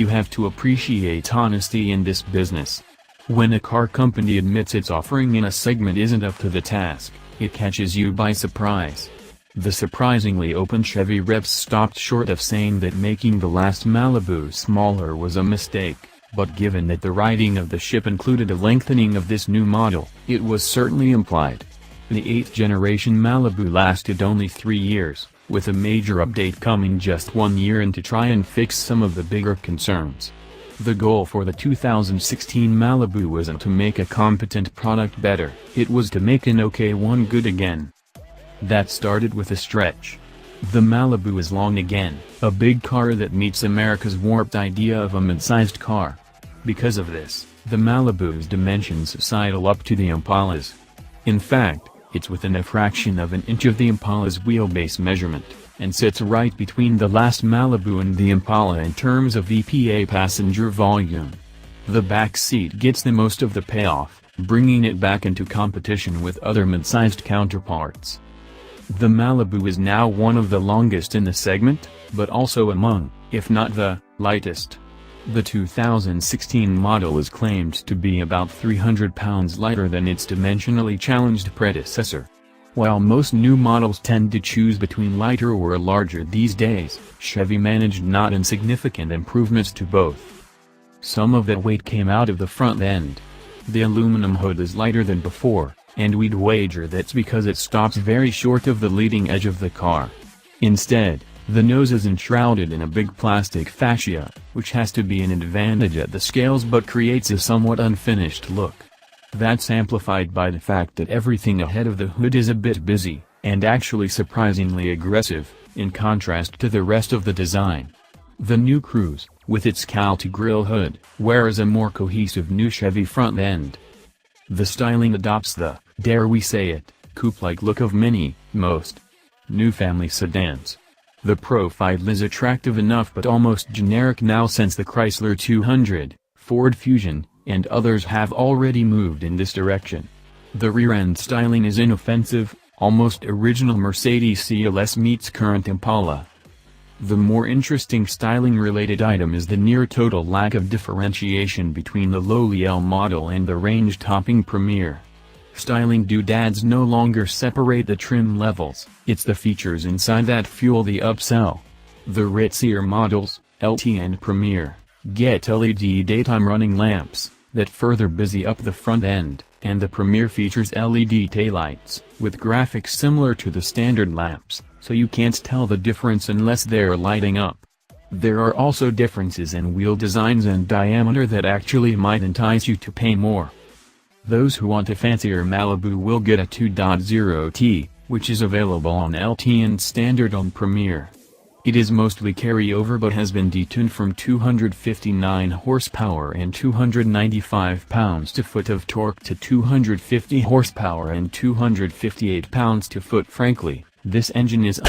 You have to appreciate honesty in this business. When a car company admits its offering in a segment isn't up to the task, it catches you by surprise. The surprisingly open Chevy reps stopped short of saying that making the last Malibu smaller was a mistake, but given that the writing of the ship included a lengthening of this new model, it was certainly implied. The 8th generation Malibu lasted only 3 years, with a major update coming just 1 year in to try and fix some of the bigger concerns. The goal for the 2016 Malibu wasn't to make a competent product better, it was to make an okay one good again. That started with a stretch. The Malibu is long again, a big car that meets America's warped idea of a mid-sized car. Because of this, the Malibu's dimensions sidle up to the Impala's. In fact, it's within a fraction of an inch of the Impala's wheelbase measurement, and sits right between the last Malibu and the Impala in terms of EPA passenger volume. The back seat gets the most of the payoff, bringing it back into competition with other mid-sized counterparts. The Malibu is now one of the longest in the segment, but also among, if not the, lightest. The 2016 model is claimed to be about 300 pounds lighter than its dimensionally challenged predecessor. While most new models tend to choose between lighter or larger these days, Chevy managed not insignificant improvements to both. Some of that weight came out of the front end. The aluminum hood is lighter than before, and we'd wager that's because it stops very short of the leading edge of the car. Instead, the nose is enshrouded in a big plastic fascia, which has to be an advantage at the scales but creates a somewhat unfinished look. That's amplified by the fact that everything ahead of the hood is a bit busy, and actually surprisingly aggressive, in contrast to the rest of the design. The new Cruze, with its cowl-to-grille hood, wears a more cohesive new Chevy front end. The styling adopts the, dare we say it, coupe-like look of most new family sedans. The profile is attractive enough but almost generic now since the Chrysler 200, Ford Fusion, and others have already moved in this direction. The rear-end styling is inoffensive, almost original Mercedes CLS meets current Impala. The more interesting styling-related item is the near-total lack of differentiation between the lowly L model and the range-topping Premier. Styling doodads no longer separate the trim levels, it's the features inside that fuel the upsell. The ritzier models, LT and Premier, get LED daytime running lamps, that further busy up the front end, and the Premier features LED taillights, with graphics similar to the standard lamps, so you can't tell the difference unless they're lighting up. There are also differences in wheel designs and diameter that actually might entice you to pay more. Those who want a fancier Malibu will get a 2.0T, which is available on LT and standard on Premier. It is mostly carryover but has been detuned from 259 horsepower and 295 pounds-to-foot of torque to 250 horsepower and 258 pounds-to-foot. Frankly, this engine is